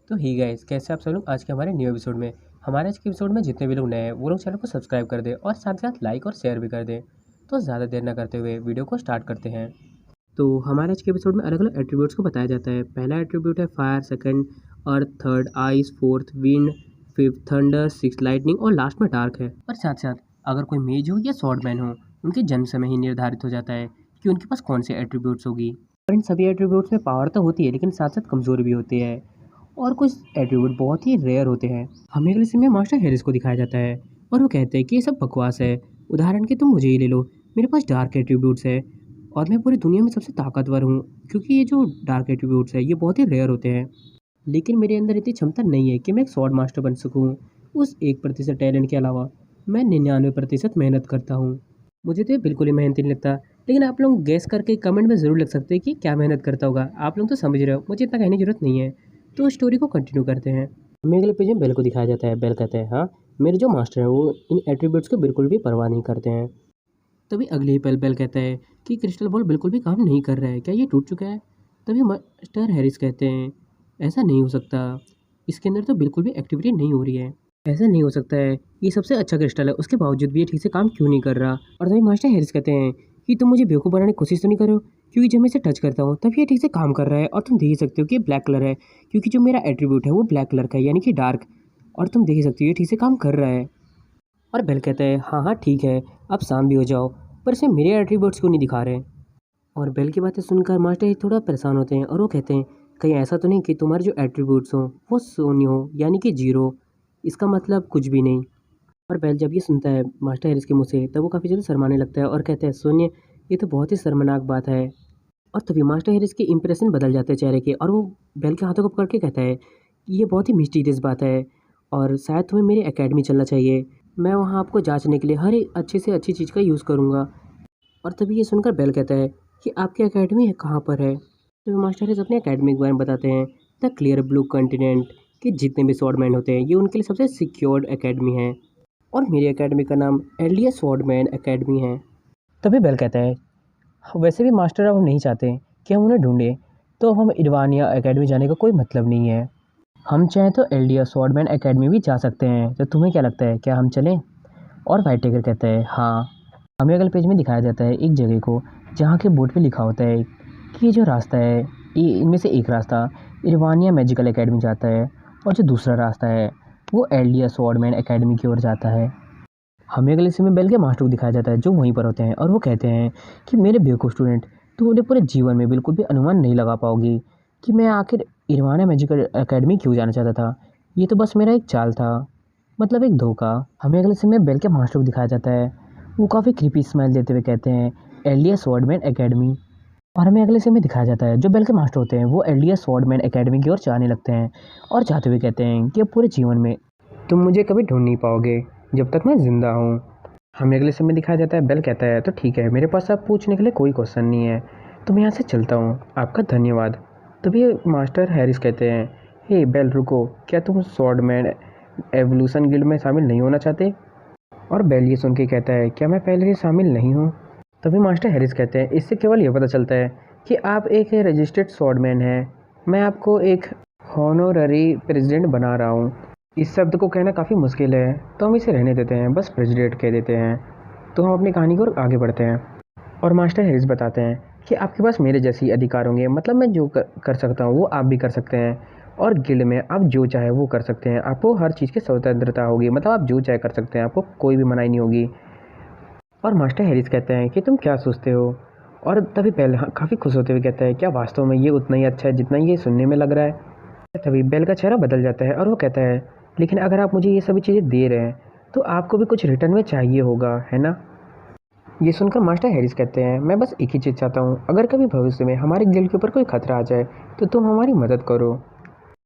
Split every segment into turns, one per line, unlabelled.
तो ही गाइस, कैसे आप सब लोग आज के हमारे न्यू एपिसोड में। हमारे आज के एपिसोड में जितने भी लोग नए हैं वो लोग चैनल को सब्सक्राइब कर दें और साथ ही साथ लाइक और शेयर भी कर दें। तो ज़्यादा देर ना करते हुए वीडियो को स्टार्ट करते हैं। तो हमारे आज के एपिसोड में अलग अलग एट्रीब्यूट्स को बताया जाता है। पहला एट्रीब्यूट है fire, second earth, third ice, fourth wind, fifth thunder, six lightning और लास्ट में डार्क है। और साथ साथ अगर कोई मेज हो या स्वॉर्डमैन हो, उनके जन्म समय ही निर्धारित हो जाता है कि उनके पास कौन से एट्रीब्यूट्स होगी। और इन सभी एट्रीब्यूट्स में पावर तो होती है, लेकिन साथ साथ कमज़ोरी भी होती है और कुछ एट्रीब्यूट बहुत ही रेयर होते हैं। हमें अगले सीन में मास्टर हैरिस को दिखाया जाता है और वो कहते हैं कि ये सब बकवास है। उदाहरण के तुम मुझे ही ले लो, मेरे पास डार्क एट्रीब्यूट्स है और मैं पूरी दुनिया में सबसे ताकतवर हूँ, क्योंकि ये जो डार्क एट्रीब्यूट्स है ये बहुत ही रेयर होते हैं। लेकिन मेरे अंदर इतनी क्षमता नहीं है कि मैं एक स्वॉर्ड मास्टर बन सकूँ। उस 1% टैलेंट के अलावा मैं 99% मेहनत करता हूँ। मुझे तो ये बिल्कुल ही मेहनती नहीं लगता। लेकिन आप लोग गैस करके कमेंट में ज़रूर लिख सकते हैं कि क्या मेहनत करता होगा। आप लोग तो समझ रहे हो, मुझे इतना कहने की ज़रूरत नहीं है। तो स्टोरी को कंटिन्यू करते हैं। हमें अगले पेज में बेल को दिखाया जाता है। बेल कहते हैं, हाँ मेरे जो मास्टर हैं वो इन एट्रीब्यूट्स को बिल्कुल भी परवाह नहीं करते हैं। तभी अगले ही पल बेल कहता है कि क्रिस्टल बॉल बिल्कुल भी काम नहीं कर रहा है, क्या ये टूट चुका है? तभी मास्टर हैरिस कहते हैं, ऐसा नहीं हो सकता, इसके अंदर तो बिल्कुल भी एक्टिविटी नहीं हो रही है। ऐसा नहीं हो सकता है, ये सबसे अच्छा क्रिस्टल है, उसके बावजूद भी ये ठीक से काम क्यों नहीं कर रहा? और तभी मास्टर हैरिस कहते हैं कि तुम मुझे बेवकूफ़ बनाने की कोशिश तो नहीं करो, क्योंकि जब मैं इसे टच करता हूँ तब ये ठीक से काम कर रहा है और तुम देख ही सकते हो कि ये ब्लैक कलर है, क्योंकि जो मेरा एट्रीब्यूट है वो ब्लैक कलर का है, यानी कि डार्क। और तुम देख ही सकते हो ये ठीक से काम कर रहा है। और बेल कहता है, हाँ हाँ ठीक है, अब शांत भी हो जाओ, पर इसे मेरे एट्रीब्यूट्स क्यों नहीं दिखा रहे? और बेल की बातें सुनकर मास्टर थोड़ा परेशान होते हैं और वो कहते हैं, कहीं ऐसा तो नहीं कि तुम्हारे जो एट्रीब्यूट्स हों वो शून्य हो, यानी कि जीरो, इसका मतलब कुछ भी नहीं। और बेल जब ये सुनता है मास्टर हैरिस के मुँह से, तब वो काफ़ी ज़्यादा शर्माने लगता है और कहता है, शून्य, ये तो बहुत ही शर्मनाक बात है। और तभी मास्टर हैरिस के इंप्रेशन बदल जाते हैं चेहरे के और वो बेल के हाथों को पकड़ के कहता है कि ये बहुत ही मिस्टीरियस बात है और शायद तुम्हें मेरी एकेडमी चलना चाहिए। मैं वहाँ आपको जांचने के लिए हर एक अच्छी से अच्छी चीज़ का यूज़ करूँगा। और तभी ये सुनकर बेल कहता है कि आपकी एकेडमी है कहाँ पर है? तो मास्टर हैरिस अपनी एकेडमी के बारे में बताते हैं, द क्लियर ब्लू कॉन्टिनेंट, कि जितने भी स्वॉर्डमैन होते हैं ये उनके लिए सबसे सिक्योर्ड एकेडमी है और मेरी एकेडमी का नाम एलियस स्वॉर्डमैन एकेडमी है। तभी बेल कहता है, वैसे भी मास्टर अब हम नहीं चाहते कि हम उन्हें ढूंढें, तो अब हम इरवानिया एकेडमी जाने का कोई मतलब नहीं है। हम चाहें तो एलियस स्वॉर्डमैन एकेडमी भी जा सकते हैं, तो तुम्हें क्या लगता है, क्या हम चलें? और वाइट टाइगर कहता है, हाँ। हमें अगले पेज में दिखाया जाता है एक जगह को जहाँ के बोर्ड पे लिखा होता है कि ये जो रास्ता है, ये इनमें से एक रास्ता इरवानिया मैजिकल एकेडमी जाता है और जो दूसरा रास्ता है वो एल्डिया स्वॉर्डमैन एकेडमी की ओर जाता है। हमें अगले सीन में बेल के मास्टर को दिखाया जाता है जो वहीं पर होते हैं और वो कहते हैं कि मेरे बेवकूफ़ स्टूडेंट, तुम अपने पूरे जीवन में बिल्कुल भी अनुमान नहीं लगा पाओगी कि मैं आखिर इरवाना मैजिकल एकेडमी क्यों जाना चाहता था। ये तो बस मेरा एक चाल था, मतलब एक धोखा। हमें अगले सीन में बेल के मास्टर को दिखाया जाता है, वो काफ़ी क्रीपी स्माइल देते हुए कहते हैं, एलिया स्वॉर्डमैन एकेडमी। और हमें अगले सीन में दिखाया जाता है जो बेल के मास्टर होते हैं वो एलिया स्वॉर्डमैन एकेडमी की ओर जाने लगते हैं और जाते हुए कहते हैं कि अब पूरे जीवन में तुम मुझे कभी ढूंढ नहीं पाओगे जब तक मैं ज़िंदा हूँ। हमें अगले समय दिखाया जाता है बेल कहता है, तो ठीक है, मेरे पास अब पूछने के लिए कोई क्वेश्चन नहीं है, तो मैं यहाँ से चलता हूँ, आपका धन्यवाद। तभी मास्टर हैरिस कहते हैं, हे बेल रुको, क्या तुम स्वॉर्डमैन एवोल्यूशन गिल्ड में शामिल नहीं होना चाहते? और बेल ये सुन के कहता है, क्या मैं पहले से शामिल नहीं हूँ? तभी मास्टर हैरिस कहते हैं, इससे केवल ये पता चलता है कि आप एक रजिस्टर्ड स्वॉर्डमैन हैं। मैं आपको एक हॉनोररी प्रेसिडेंट बना रहा हूँ। इस शब्द को कहना काफ़ी मुश्किल है, तो हम इसे रहने देते हैं, बस प्रेसिडेंट कह देते हैं। तो हम अपनी कहानी को आगे बढ़ते हैं और मास्टर हैरिस बताते हैं कि आपके पास मेरे जैसे ही अधिकार होंगे, मतलब मैं जो कर सकता हूँ वो आप भी कर सकते हैं और गिल्ड में आप जो चाहे वो कर सकते हैं। आपको हर चीज़ की स्वतंत्रता होगी, मतलब आप जो चाहे कर सकते हैं, आपको कोई भी मनाही नहीं होगी। और मास्टर हैरिस कहते हैं कि तुम क्या सोचते हो? और तभी बेल काफ़ी खुश होते हुए कहता है, क्या वास्तव में ये उतना ही अच्छा है जितना ये सुनने में लग रहा है? तभी बेल का चेहरा बदल जाता है और वो कहता है, लेकिन अगर आप मुझे ये सभी चीज़ें दे रहे हैं तो आपको भी कुछ रिटर्न में चाहिए होगा, है ना? ये सुनकर मास्टर हैरिस कहते हैं, मैं बस एक ही चीज़ चाहता हूँ, अगर कभी भविष्य में हमारे गिल्ड के ऊपर कोई खतरा आ जाए तो तुम हमारी मदद करो।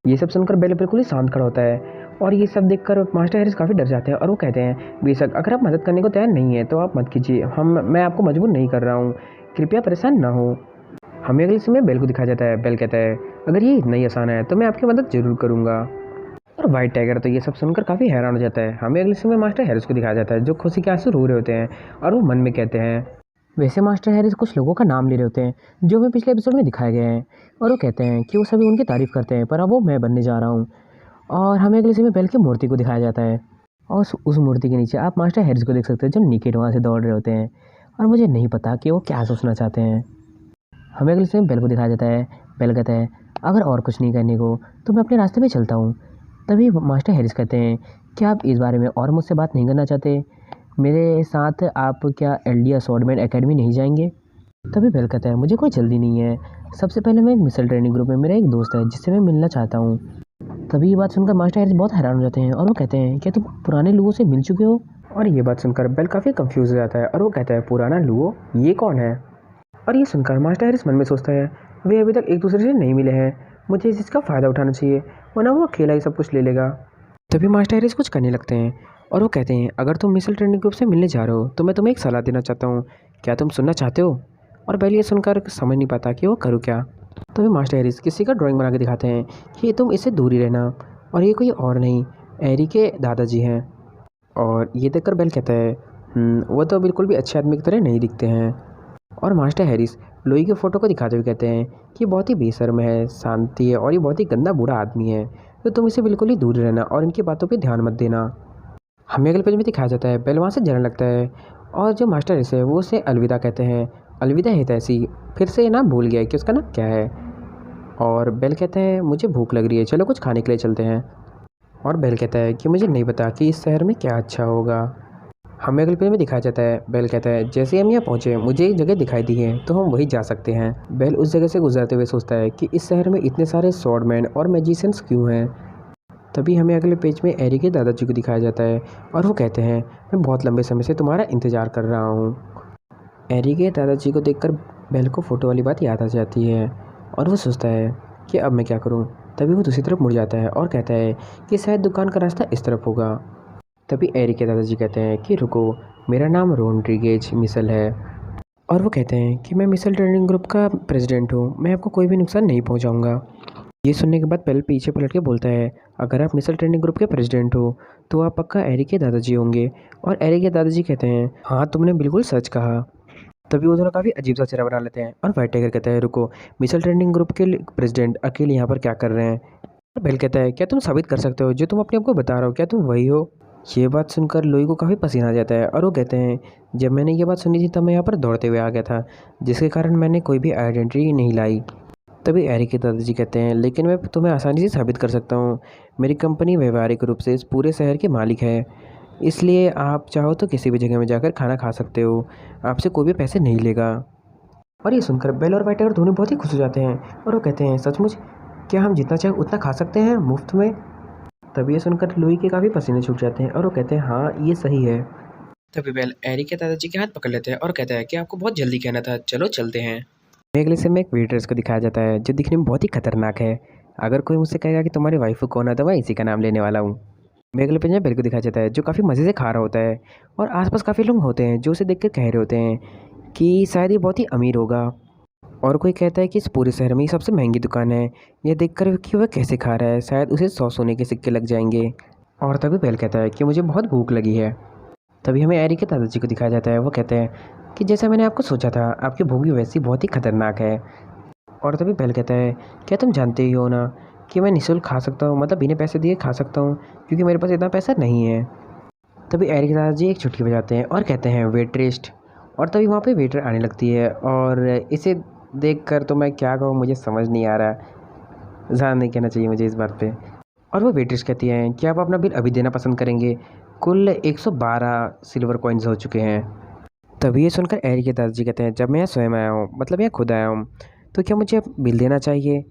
ये सब सुनकर बेल बिल्कुल ही शांत खड़ा होता है और ये सब देखकर मास्टर हैरिस काफ़ी डर जाते हैं और वो कहते हैं, बेशक अगर आप मदद करने को तैयार नहीं है तो आप मत कीजिए, मैं आपको मजबूर नहीं कर रहा हूँ, कृपया परेशान ना हो। हमें अगले समय बेल को दिखाया जाता है। बेल कहता है, अगर ये इतना ही आसान है तो मैं आपकी मदद जरूर करूँगा। और वाइट टाइगर तो ये सब सुनकर काफ़ी हैरान हो जाता है। हमें अगले समय मास्टर हैरिस को दिखाया जाता है जो खुशी के आंसू रो रहे होते हैं और वो मन में कहते हैं, वैसे मास्टर हैरिस कुछ लोगों का नाम ले रहे होते हैं जो हमें पिछले एपिसोड में दिखाए गए हैं, और वो कहते हैं कि वो सभी उनकी तारीफ करते हैं, पर अब वो मैं बनने जा रहा हूँ। और हमें अगले सीन में बेल की मूर्ति को दिखाया जाता है, और उस मूर्ति के नीचे आप मास्टर हैरिस को देख सकते हैं जो निकेट वहाँ से दौड़ रहे होते हैं, और मुझे नहीं पता कि वो क्या सोचना चाहते हैं। हमें अगले सीन में बेल को दिखाया जाता है। बेल कहता है अगर और कुछ नहीं करने को तो मैं अपने रास्ते में चलता हूँ। तभी मास्टर हैरिस कहते हैं क्या आप इस बारे में और मुझसे बात नहीं करना चाहते? मेरे साथ आप क्या एल्डिया स्वॉर्डमैन एकेडमी नहीं जाएंगे? तभी बेल कहता है मुझे कोई जल्दी नहीं है, सबसे पहले मैं एक मिसल ट्रेनिंग ग्रुप में मेरा एक दोस्त है जिससे मैं मिलना चाहता हूँ। तभी ये बात सुनकर मास्टर हैरिस बहुत हैरान हो जाते हैं और वो कहते हैं क्या तुम पुराने लोगों से मिल चुके हो? और ये बात सुनकर बेल काफ़ी कंफ्यूज हो जाता है और वो कहता है पुराना लुओ, ये कौन है? और ये सुनकर मास्टर हैरिस मन में सोचता है वे अभी तक एक दूसरे से नहीं मिले हैं, मुझे इस चीज़ का फ़ायदा उठाना चाहिए वरना वो अकेला ही सब कुछ ले लेगा। तभी मास्टर हैरिस कुछ करने लगते हैं और वो कहते हैं अगर तुम मिसल ट्रेनिंग ग्रुप से मिलने जा रहे हो तो मैं तुम्हें एक सलाह देना चाहता हूँ, क्या तुम सुनना चाहते हो? और बेल ये सुनकर समझ नहीं पाता कि वो करूँ क्या। तभी मास्टर हैरिस किसी का ड्राइंग बना के दिखाते हैं कि तुम इससे दूर ही रहना, और ये कोई और नहीं एरी के दादाजी हैं। और ये देखकर बेल कहता है वो तो बिल्कुल भी अच्छे आदमी की तरह नहीं दिखते हैं। और मास्टर हैरिस लोई के फ़ोटो को दिखाते हुए कहते हैं कि बहुत ही बेशर्म है, शांति है और ये बहुत ही गंदा बूढ़ा आदमी है, तो तुम इसे बिल्कुल ही दूर रहना और इनकी बातों पे ध्यान मत देना। हमें अगले पेज में दिखाया जाता है बेल वहाँ से जलने लगता है और जो मास्टर हैरिस है वो उसे अलविदा कहते हैं। अलविदा है तैसी, फिर से ये नाम भूल गया है कि उसका नाम क्या है। और बेल कहता है मुझे भूख लग रही है, चलो कुछ खाने के लिए चलते हैं। और बेल कहता है कि मुझे नहीं पता कि इस शहर में क्या अच्छा होगा। हमें अगले पेज में दिखाया जाता है बेल कहता है जैसे ही हम यहाँ पहुँचे मुझे एक जगह दिखाई दी है तो हम वहीं जा सकते हैं। बेल उस जगह से गुजरते हुए सोचता है कि इस शहर में इतने सारे स्वॉर्डमैन और मैजिशियंस क्यों हैं। तभी हमें अगले पेज में एरी के दादाजी को दिखाया जाता है और वो कहते हैं मैं बहुत लंबे समय से तुम्हारा इंतज़ार कर रहा हूँ। एरी के दादाजी को देखकर बेल को फ़ोटो वाली बात याद आ जाती है और वो सोचता है कि अब मैं क्या करूँ। तभी वो दूसरी तरफ मुड़ जाता है और कहता है कि शायद दुकान का रास्ता इस तरफ होगा। तभी एरी के दादाजी कहते हैं कि रुको, मेरा नाम रोड्रिगेज मिसल है। और वो कहते हैं कि मैं मिसल ट्रेनिंग ग्रुप का प्रेसिडेंट हूँ, मैं आपको कोई भी नुकसान नहीं पहुँचाऊँगा। ये सुनने के बाद बेल पीछे पलट के बोलता है अगर आप मिसल ट्रेनिंग ग्रुप के प्रेसिडेंट हो तो आप पक्का एरी के दादाजी होंगे। और एरी के दादाजी कहते हैं हाँ तुमने बिल्कुल सच कहा। तभी वो दोनों काफ़ी अजीब सा चेहरा बना लेते हैं और व्हाइट टाइगर कहता है रुको, मिसल ट्रेनिंग ग्रुप के प्रेसिडेंट अकेले यहाँ पर क्या कर रहे हैं? और बेल कहता है क्या तुम साबित कर सकते हो जो तुम अपने आप को बता रहे हो, क्या तुम वही हो? ये बात सुनकर लोई को काफ़ी पसीना आ जाता है और वो कहते हैं जब मैंने ये बात सुनी थी तब मैं यहाँ पर दौड़ते हुए आ गया था, जिसके कारण मैंने कोई भी आइडेंटिटी नहीं लाई। तभी एरी के दादाजी कहते हैं लेकिन मैं तुम्हें आसानी से साबित कर सकता हूँ, मेरी कंपनी व्यवहारिक रूप से इस पूरे शहर के मालिक है, इसलिए आप चाहो तो किसी भी जगह में जाकर खाना खा सकते हो, आपसे कोई भी पैसे नहीं लेगा। और ये सुनकर बेल और व्हाइट टाइगर दोनों बहुत ही खुश हो जाते हैं और वो कहते हैं सचमुच, क्या हम जितना चाहे उतना खा सकते हैं मुफ्त में? तभी ये सुनकर लुई के काफ़ी पसीने छूट जाते हैं और वो कहते हैं हाँ ये सही है। तभी बेल एरी के दादाजी के हाथ पकड़ लेते हैं और कहता है कि आपको बहुत जल्दी कहना था, चलो चलते हैं। अगले से में एक वेट्रेस को दिखाया जाता है जो दिखने में बहुत ही खतरनाक है। अगर कोई मुझसे कहेगा कि तुम्हारी वाइफ को कौन है तो मैं इसी का नाम लेने वाला हूँ। अगले पेज में बेल को दिखाया जाता है जो काफ़ी मज़े से खा रहा होता है और आसपास काफ़ी लोग होते हैं जो उसे देखकर कह रहे होते हैं कि शायद ये बहुत ही अमीर होगा। और कोई कहता है कि इस पूरे शहर में ही सबसे महंगी दुकान है, यह देखकर कि वह कैसे खा रहा है, शायद उसे 100 सोने के सिक्के लग जाएंगे। और तभी बेल कहता है कि मुझे बहुत भूख लगी है। तभी हमें एरी के दादाजी को दिखाया जाता है, वो कहते हैं कि जैसा मैंने आपको सोचा था, आपकी भूख भी वैसी बहुत ही खतरनाक है। और तभी बेल कहता है क्या तुम जानते ही हो ना कि मैं निःशुल्क खा सकता हूँ, मतलब बिना पैसे दिए खा सकता हूँ, क्योंकि मेरे पास इतना पैसा नहीं है। तभी एरी के दादाजी एक चुटकी बजाते हैं और कहते हैं वेटरेस्ट। और तभी वहाँ पे वेटर आने लगती है और इसे देखकर तो मैं क्या कहूँ, मुझे समझ नहीं आ रहा, ज़्यादा नहीं कहना चाहिए मुझे इस बात पे। और वो वेट्रेस कहती हैं कि आप अपना बिल अभी देना पसंद करेंगे, कुल 112 सिल्वर कॉइन्स हो चुके हैं। तभी ये सुनकर एरी के दादाजी कहते हैं जब मैं यहाँ स्वयं आया हूँ, मतलब यहाँ खुद आया हूँ, तो क्या मुझे बिल देना चाहिए?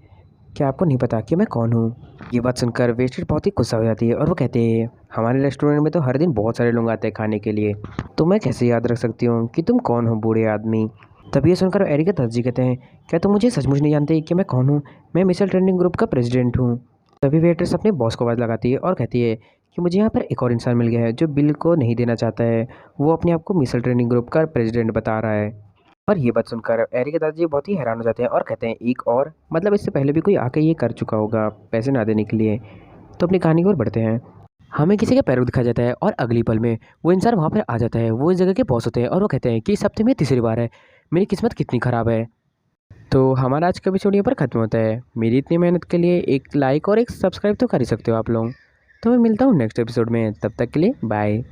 क्या आपको नहीं पता कि मैं कौन हूँ? ये बात सुनकर वेस्टर बहुत ही गुस्सा हो जाती है और वो कहते हैं हमारे रेस्टोरेंट में तो हर दिन बहुत सारे लोग आते हैं खाने के लिए, तो मैं कैसे याद रख सकती हूँ कि तुम कौन हो बूढ़े आदमी? तभी ये सुनकर एरी के दादाजी कहते हैं क्या तुम मुझे सचमुच नहीं जानते कि मैं कौन हूँ? मैं मिसल ट्रेनिंग ग्रुप का प्रेसिडेंट हूँ। तभी वेट्रेस अपने बॉस को आवाज़ लगाती है और कहती है कि मुझे यहाँ पर एक और इंसान मिल गया है जो बिल को नहीं देना चाहता है, वो अपने आप को मिसल ट्रेनिंग ग्रुप का प्रेसिडेंट बता रहा है। और ये बात सुनकर एरी के दादाजी बहुत ही हैरान हो जाते हैं और कहते हैं एक और, मतलब इससे पहले भी कोई आके ये कर चुका होगा पैसे ना देने के लिए। तो अपनी कहानी की ओर बढ़ते हैं। हमें किसी का पैर दिखा जाता है और अगली पल में वो इंसान वहाँ पर आ जाता है। वो इस जगह के बॉस होते हैं और वो कहते हैं कि इस हफ्ते में तीसरी बार है, मेरी किस्मत कितनी ख़राब है। तो हमारा आज का एपिसोड यहाँ पर ख़त्म होता है। मेरी इतनी मेहनत के लिए एक लाइक और एक सब्सक्राइब तो कर ही सकते हो आप लोग। तो मैं मिलता हूँ नेक्स्ट एपिसोड में, तब तक के लिए बाय।